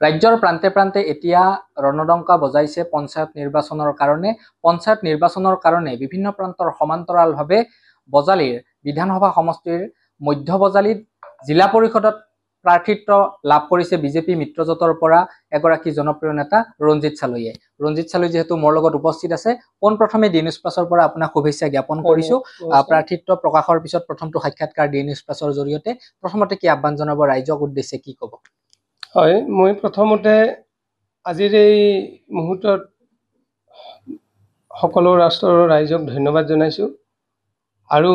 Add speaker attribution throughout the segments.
Speaker 1: ৰাজ্যৰ প্ৰান্তে প্ৰান্তে এতিয়া ৰণডংকা বজাইছে পঞ্চায়ত নিৰ্বাচনৰ কাৰণে। পঞ্চায়ত নিৰ্বাচনৰ কাৰণে বিভিন্ন প্ৰান্তৰ সমান্তৰালভাৱে বজালীৰ বিধানসভা সমষ্টিৰ মধ্য বজালীত জিলা পৰিষদত প্ৰাৰ্থিত্ব লাভ কৰিছে বিজেপি মিত্ৰজোঁটৰ পৰা এগৰাকী জনপ্ৰিয় নেতা ৰঞ্জিত চালৈয়ে। ৰঞ্জিত চালৈ যিহেতু মোৰ লগত উপস্থিত আছে, পোনপ্ৰথমে ডি নিউজ প্লাছৰ পৰা আপোনাক শুভেচ্ছা জ্ঞাপন কৰিছো। প্ৰাৰ্থিত্ব প্ৰকাশৰ পিছত প্ৰথমটো সাক্ষাৎকাৰ ডি নিউজ প্লাছৰ জৰিয়তে, প্ৰথমতে কি আহ্বান জনাব ৰাইজক উদ্দেশ্যে, কি ক'ব?
Speaker 2: হয়, মই প্ৰথমতে আজিৰ এই মুহূৰ্তত সকলো ৰাষ্ট্ৰৰ ৰাইজক ধন্যবাদ জনাইছোঁ আৰু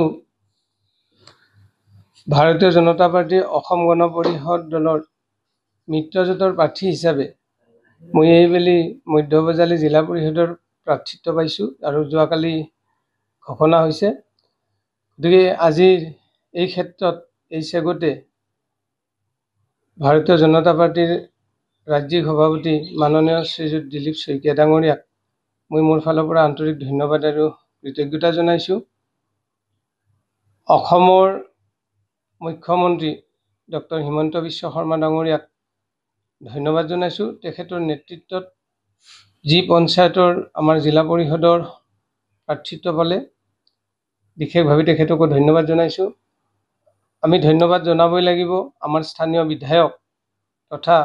Speaker 2: ভাৰতীয় জনতা পাৰ্টীৰ অসম গণ পৰিষদ দলৰ মিত্ৰজোঁটৰ প্ৰাৰ্থী হিচাপে মই এইবেলি মধ্য বজালী জিলা পৰিষদৰ প্ৰাৰ্থিত্ব পাইছোঁ আৰু যোৱাকালি ঘোষণা হৈছে। গতিকে আজিৰ এই ক্ষেত্ৰত এই চেগতে ভাৰতীয় জনতা পাৰ্টীৰ ৰাজ্যিক সভাপতি মাননীয় শ্ৰীযুত দিলীপ শইকীয়া ডাঙৰীয়াক মই মোৰ ফালৰ পৰা আন্তৰিক ধন্যবাদ আৰু কৃতজ্ঞতা জনাইছোঁ। অসমৰ মুখ্যমন্ত্ৰী ডক্টৰ হিমন্ত বিশ্ব শৰ্মা ডাঙৰীয়াক ধন্যবাদ জনাইছোঁ। তেখেতৰ নেতৃত্বত যি পঞ্চায়তৰ আমাৰ জিলা পৰিষদৰ প্ৰাৰ্থিত্ব পালে, বিশেষভাৱে তেখেতকো ধন্যবাদ জনাইছোঁ। আমি ধন্যবাদ জনাবই লাগিব আমাৰ স্থানীয় বিধায়ক তথা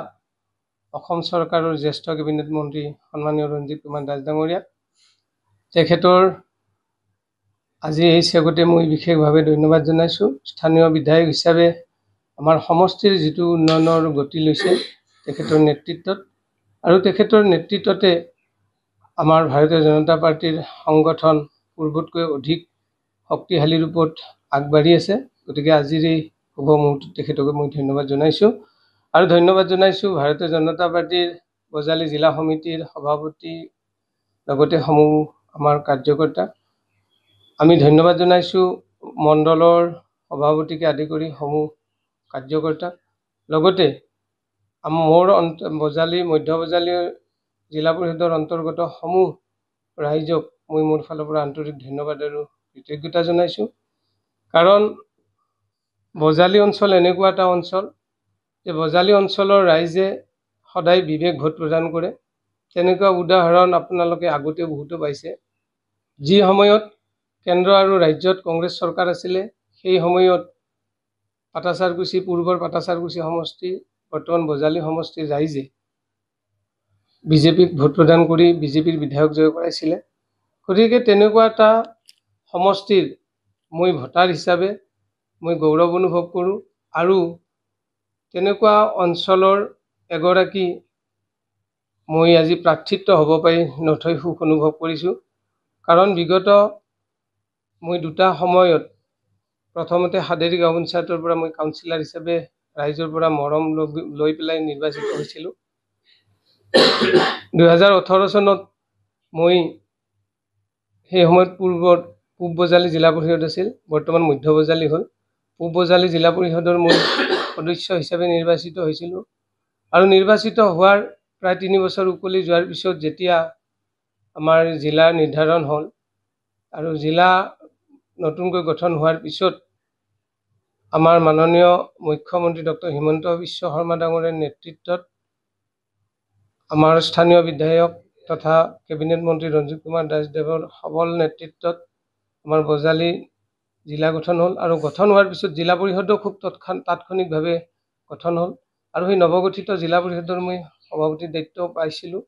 Speaker 2: অসম চৰকাৰৰ জ্যেষ্ঠ কেবিনেট মন্ত্ৰী সন্মানীয় ৰঞ্জিত কুমাৰ দাস ডাঙৰীয়াক। তেখেতৰ আজি এই চেগতে মই বিশেষভাৱে ধন্যবাদ জনাইছোঁ। স্থানীয় বিধায়ক হিচাপে আমাৰ সমষ্টিৰ যিটো উন্নয়নৰ গতি লৈছে তেখেতৰ নেতৃত্বত, আৰু তেখেতৰ নেতৃত্বতে আমাৰ ভাৰতীয় জনতা পাৰ্টীৰ সংগঠন পূৰ্বতকৈ অধিক শক্তিশালী ৰূপত আগবাঢ়ি আছে। গতিকে আজিৰ এই শুভ মুহূৰ্তত তেখেতকে মই ধন্যবাদ জনাইছোঁ আৰু ধন্যবাদ জনাইছোঁ ভাৰতীয় জনতা পাৰ্টীৰ বজালী জিলা সমিতিৰ সভাপতি লগতে সমূহ আমাৰ কাৰ্যকৰ্তা। আমি ধন্যবাদ জনাইছোঁ মণ্ডলৰ সভাপতিকে আদি কৰি সমূহ কাৰ্যকৰ্তাক। লগতে মোৰ বজালী মধ্য বজালী জিলা পৰিষদৰ অন্তৰ্গত সমূহ ৰাইজক মই মোৰ ফালৰ পৰা আন্তৰিক ধন্যবাদ আৰু কৃতজ্ঞতা জনাইছোঁ। কাৰণ বজালী অঞ্চল এনেকুৱা এটা অঞ্চল যে বজালী অঞ্চলৰ ৰাইজে সদায় বিবেক ভোট প্ৰদান কৰে। তেনেকুৱা উদাহৰণ আপোনালোকে আগতেও বহুতো পাইছে। যি সময়ত কেন্দ্ৰ আৰু ৰাজ্যত কংগ্ৰেছ চৰকাৰ আছিলে, সেই সময়ত পাটাচাৰকুছি পূৰ্বৰ পাটাচাৰকুছি সমষ্টি বৰ্তমান বজালী সমষ্টিৰ ৰাইজে বিজেপিক ভোট প্ৰদান কৰি বিজেপিৰ বিধায়ক জয় কৰাইছিলে। গতিকে তেনেকুৱা এটা সমষ্টিৰ মই ভোটাৰ হিচাপে মই গৌৰৱ অনুভৱ কৰোঁ আৰু তেনেকুৱা অঞ্চলৰ এগৰাকী মই আজি প্ৰাৰ্থিত্ব হ'ব পাৰি নথৈ সুখ অনুভৱ কৰিছোঁ। কাৰণ বিগত মই দুটা সময়ত প্ৰথমতে হাদেৰী গাঁও পঞ্চায়তৰ পৰা মই কাউন্সিলাৰ হিচাপে ৰাইজৰ পৰা মৰম লৈ পেলাই নিৰ্বাচিত হৈছিলোঁ। 2018 চনত মই সেই সময়ত পূব বজালী জিলা পৰিষদ আছিল, বৰ্তমান মধ্য বজালী হ'ল। পূব বজালী জিলা পৰিষদৰ মই সদস্য হিচাপে নিৰ্বাচিত হৈছিলোঁ আৰু নিৰ্বাচিত হোৱাৰ প্ৰায় 3 বছৰ উকলি যোৱাৰ পিছত যেতিয়া আমাৰ জিলা নিৰ্ধাৰণ হ'ল আৰু জিলা নতুনকৈ গঠন হোৱাৰ পিছত আমাৰ মাননীয় মুখ্যমন্ত্ৰী ডক্টৰ হিমন্ত বিশ্ব শৰ্মা ডাঙৰীয়াৰ নেতৃত্বত আমাৰ স্থানীয় বিধায়ক তথা কেবিনেট মন্ত্ৰী ৰঞ্জিত কুমাৰ দাসদেৱৰ সবল নেতৃত্বত আমাৰ বজালী জিলা গঠন হ'ল আৰু গঠন হোৱাৰ পিছত জিলা পৰিষদো খুব তাৎক্ষণিকভাৱে গঠন হ'ল আৰু সেই নৱগঠিত জিলা পৰিষদৰ মই সভাপতিৰ দায়িত্ব পাইছিলোঁ।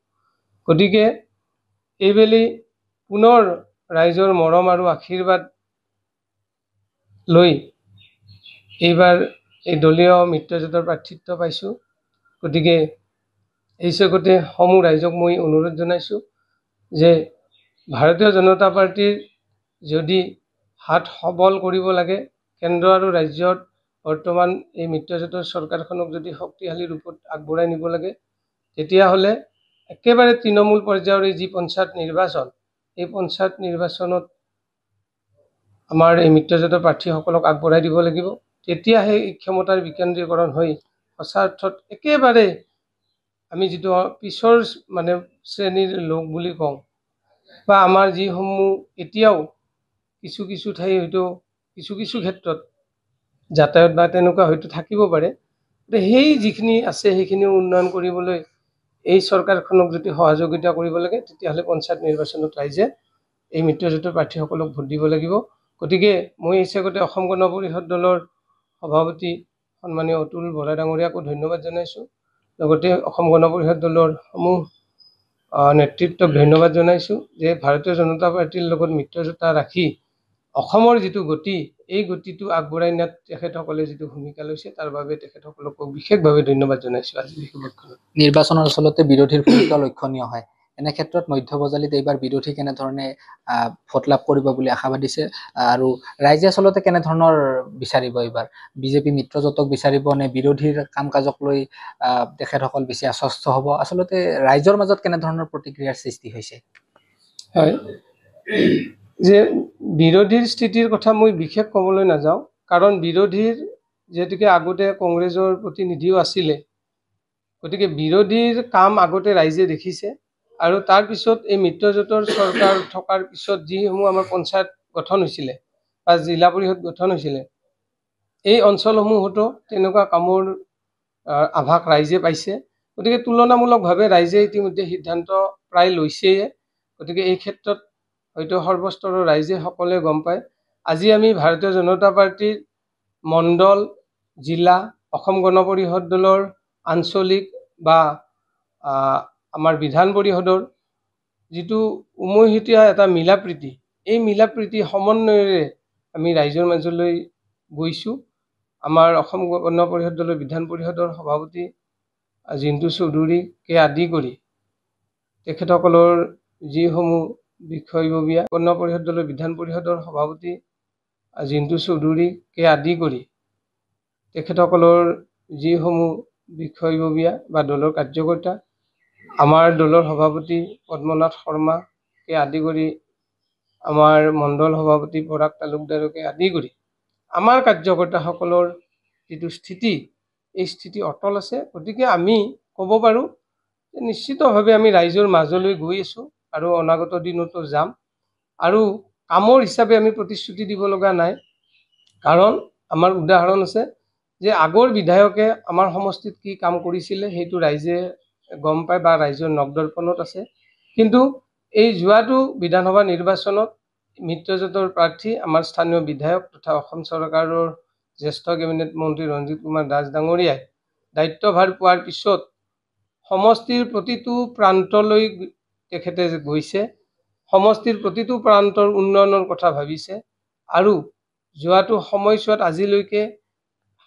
Speaker 2: গতিকে এইবেলি পুনৰ ৰাইজৰ মৰম আৰু আশীৰ্বাদ লৈ এইবাৰ এই দলীয় মিত্ৰজোঁটৰ প্ৰাৰ্থিত্ব পাইছোঁ। গতিকে এই চেগতে সমূহ ৰাইজক মই অনুৰোধ জনাইছোঁ যে ভাৰতীয় জনতা পাৰ্টীৰ যদি হাত সবল কৰিব লাগে, কেন্দ্ৰ আৰু ৰাজ্যত বৰ্তমান এই মিত্ৰজোঁটৰ চৰকাৰখনক যদি শক্তিশালী ৰূপত আগবঢ়াই নিব লাগে, তেতিয়াহ'লে একেবাৰে তৃণমূল পৰ্যায়ৰ এই যি পঞ্চায়ত নিৰ্বাচন, এই পঞ্চায়ত নিৰ্বাচনত আমাৰ এই মিত্ৰজোঁটৰ প্ৰাৰ্থীসকলক আগবঢ়াই দিব লাগিব। তেতিয়াহে এই ক্ষমতাৰ বিকেন্দ্ৰীকৰণ হৈ সঁচা অৰ্থত একেবাৰে আমি যিটো পিছৰ শ্ৰেণীৰ লোক বুলি কওঁ, বা আমাৰ যিসমূহ এতিয়াও কিছু কিছু ঠাই হয়তো কিছু কিছু ক্ষেত্ৰত যাতায়াত বা তেনেকুৱা হয়তো থাকিব পাৰে, সেই যিখিনি আছে সেইখিনি উন্নয়ন কৰিবলৈ এই চৰকাৰখনক যদি সহযোগিতা কৰিব লাগে, তেতিয়াহ'লে পঞ্চায়ত নিৰ্বাচনত ৰাইজে এই মিত্ৰজোঁটৰ প্ৰাৰ্থীসকলক ভোট দিব লাগিব। গতিকে মই এই চেগতে অসম গণ পৰিষদ দলৰ সভাপতি সন্মানীয় অতুল বৰা ডাঙৰীয়াকো ধন্যবাদ জনাইছোঁ। লগতে অসম গণ পৰিষদ দলৰ সমূহ নেতৃত্বক ধন্যবাদ জনাইছোঁ যে ভাৰতীয় জনতা পাৰ্টীৰ লগত মিত্ৰজোঁটা ৰাখি অসমৰ যিটো গতি, এই গতিটো আগবঢ়াই নিয়াত তেখেতসকলে যিটো ভূমিকা লৈছে তাৰ বাবে তেখেতসকলক বিশেষভাৱে ধন্যবাদ জনাইছোঁ। আজি
Speaker 1: নিৰ্বাচনত আচলতে বিৰোধীৰ ভূমিকা লক্ষণীয় হয়। এনে ক্ষেত্ৰত মধ্য বজালীত এইবাৰ বিৰোধী কেনেধৰণে ভোট লাভ কৰিব বুলি আশাবাদীছে, আৰু ৰাইজে আচলতে কেনেধৰণৰ বিচাৰিব এইবাৰ? বিজেপি মিত্ৰজোঁটক বিচাৰিব নে বিৰোধীৰ কাম কাজক লৈ তেখেতসকল বেছি আশ্বস্ত হ'ব? আচলতে ৰাইজৰ মাজত কেনেধৰণৰ প্ৰতিক্ৰিয়াৰ সৃষ্টি হৈছে?
Speaker 2: হয়, যে বিৰোধীৰ স্থিতিৰ কথা মই বিশেষ ক'বলৈ নাযাওঁ, কাৰণ বিৰোধীৰ যিহেতুকে আগতে কংগ্ৰেছৰ প্ৰতিনিধিও আছিলে, গতিকে বিৰোধীৰ কাম আগতে ৰাইজে দেখিছে। আৰু তাৰপিছত এই মিত্ৰজোঁটৰ চৰকাৰ থকাৰ পিছত যিসমূহ আমাৰ পঞ্চায়ত গঠন হৈছিলে বা জিলা পৰিষদ গঠন হৈছিলে, এই অঞ্চলসমূহতো তেনেকুৱা কামৰ আভাস ৰাইজে পাইছে। গতিকে তুলনামূলকভাৱে ৰাইজে ইতিমধ্যে সিদ্ধান্ত প্ৰায় লৈছেই। গতিকে এই ক্ষেত্ৰত হয়তো সৰ্বস্তৰৰ ৰাইজে সকলোৱে গম পায়। আজি আমি ভাৰতীয় জনতা পাৰ্টীৰ মণ্ডল, জিলা, অসম গণ পৰিষদ দলৰ আঞ্চলিক বা আমাৰ বিধান পৰিষদৰ যিটো উমৈহতীয়া এটা মিলাপ্ৰীতি, এই মিলাপ্ৰীতি সমন্বয়েৰে আমি ৰাইজৰ মাজলৈ গৈছোঁ। আমাৰ অসম গণ পৰিষদ দলৰ বিধান পৰিষদৰ সভাপতি জিন্তু চৌধুৰীকে আদি কৰি তেখেতসকলৰ যিসমূহ বিষয়ববীয়া, গণ পৰিষদ দলৰ বিধান পৰিষদৰ সভাপতি জিন্তু চৌধুৰীকে আদি কৰি তেখেতসকলৰ যিসমূহ বিষয়ববীয়া বা দলৰ কাৰ্যকৰ্তা, আমাৰ দলৰ সভাপতি পদ্মনাথ শৰ্মাকে আদি কৰি আমাৰ মণ্ডল সভাপতি পৰাগ তালুকদাৰকে আদি কৰি আমাৰ কাৰ্যকৰ্তাসকলৰ যিটো স্থিতি, এই স্থিতি অটল আছে। গতিকে আমি ক'ব পাৰোঁ যে নিশ্চিতভাৱে আমি ৰাইজৰ মাজলৈ গৈ আছোঁ আৰু অনাগত দিনতো যাম। আৰু কামৰ হিচাপে আমি প্ৰতিশ্ৰুতি দিব লগা নাই, কাৰণ আমাৰ উদাহৰণ আছে যে আগৰ বিধায়কে আমাৰ সমষ্টিত কি কাম কৰিছিলে সেইটো ৰাইজে গম পায় বা ৰাইজৰ নখদৰ্পণত আছে। কিন্তু এই যোৱাটো বিধানসভা নিৰ্বাচনত মিত্ৰজোঁটৰ প্ৰাৰ্থী আমাৰ স্থানীয় বিধায়ক তথা অসম চৰকাৰৰ জ্যেষ্ঠ কেবিনেট মন্ত্ৰী ৰঞ্জিত কুমাৰ দাস ডাঙৰীয়াই দায়িত্বভাৰ পোৱাৰ পিছত সমষ্টিৰ প্ৰতিটো প্ৰান্তলৈ তেখেতে গৈছে, সমষ্টিৰ প্ৰতিটো প্ৰান্তৰ উন্নয়নৰ কথা ভাবিছে। আৰু যোৱাটো সময়ছোৱাত আজিলৈকে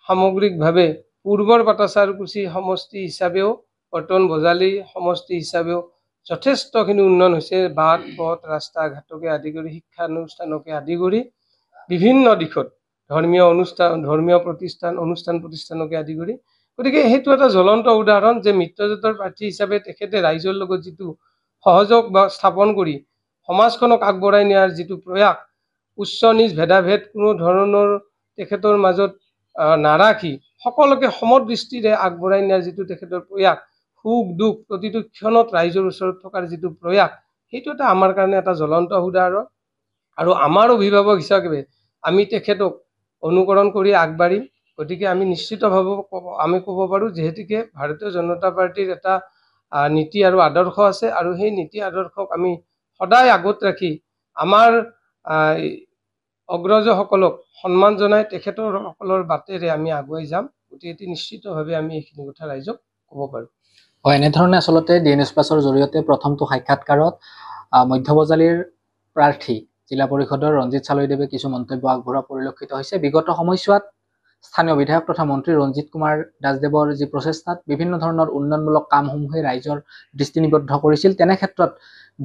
Speaker 2: সামগ্ৰিকভাৱে পূৰ্বৰ পাটাচাৰকুছি সমষ্টি হিচাপেও বৰ্তমান বজালী সমষ্টি হিচাপেও যথেষ্টখিনি উন্নয়ন হৈছে। বাট পথ ৰাস্তা ঘাটকে আদি কৰি শিক্ষানুষ্ঠানকে আদি কৰি বিভিন্ন দিশত ধৰ্মীয় অনুষ্ঠান, ধৰ্মীয় প্ৰতিষ্ঠান, অনুষ্ঠান প্ৰতিষ্ঠানকে আদি কৰি। গতিকে সেইটো এটা জ্বলন্ত উদাহৰণ যে মিত্ৰজোঁটৰ প্ৰাৰ্থী হিচাপে তেখেতে ৰাইজৰ লগত যিটো সহযোগ বা স্থাপন কৰি সমাজখনক আগবঢ়াই নিয়াৰ যিটো প্ৰয়াস, উচ্চ নিজ ভেদাভেদ কোনো ধৰণৰ তেখেতৰ মাজত নাৰাখি সকলোকে সমদৃষ্টিৰে আগবঢ়াই নিয়াৰ যিটো তেখেতৰ প্ৰয়াস, সুখ দুখ প্ৰতিটো ক্ষণত ৰাইজৰ ওচৰত থকাৰ যিটো প্ৰয়াস, সেইটো এটা আমাৰ কাৰণে এটা জ্বলন্ত উদাহৰণ। আৰু আমাৰ অভিভাৱক হিচাপে আমি তেখেতক অনুকৰণ কৰি আগবাঢ়িম। গতিকে আমি নিশ্চিতভাৱে আমি ক'ব পাৰোঁ যিহেতুকে ভাৰতীয় জনতা পাৰ্টীৰ এটা নীতি আৰু আদৰ্শ আছে, আৰু সেই নীতি আদৰ্শক আমি সদায় আগত ৰাখি আমাৰ অগ্ৰজসকলক সন্মান জনাই তেখেতসকলৰ বাটেৰে আমি আগুৱাই যাম। গতিকে নিশ্চিতভাৱে আমি এইখিনি কথা ৰাইজক ক'ব পাৰোঁ।
Speaker 1: হয়, এনেধৰণে আচলতে DNS প্লাছৰ জৰিয়তে প্ৰথমটো সাক্ষাৎকাৰত মধ্য বজালীৰ প্ৰাৰ্থী জিলা পৰিষদৰ ৰঞ্জিত চালৈদেৱে কিছু মন্তব্য আগবঢ়োৱা পৰিলক্ষিত হৈছে। বিগত সময়ছোৱাত স্থানীয় বিধায়ক তথা মন্ত্ৰী ৰঞ্জিত কুমাৰ দাসদেৱৰ যি প্ৰচেষ্টাত বিভিন্ন ধৰণৰ উন্নয়নমূলক কামসমূহে ৰাইজৰ দৃষ্টি নিবদ্ধ কৰিছিল, তেনে ক্ষেত্ৰত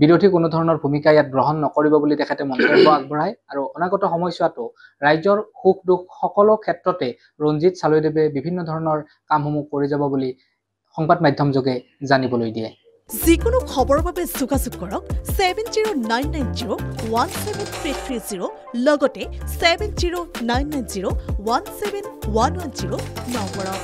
Speaker 1: বিৰোধী কোনো ধৰণৰ ভূমিকা ইয়াত গ্ৰহণ নকৰিব বুলি তেখেতে মন্তব্য আগবঢ়ায়। আৰু অনাগত সময়ছোৱাতো ৰাইজৰ সুখ দুখ সকলো ক্ষেত্ৰতে ৰঞ্জিত চালৈদেৱে বিভিন্ন ধৰণৰ কামসমূহ কৰি যাব বুলি সংবাদ মাধ্যম যোগে জানিবলৈ দিয়ে।
Speaker 3: যিকোনো খবৰৰ বাবে যোগাযোগ কৰক 7099017330 লগতে 7099017110 নম্বৰত।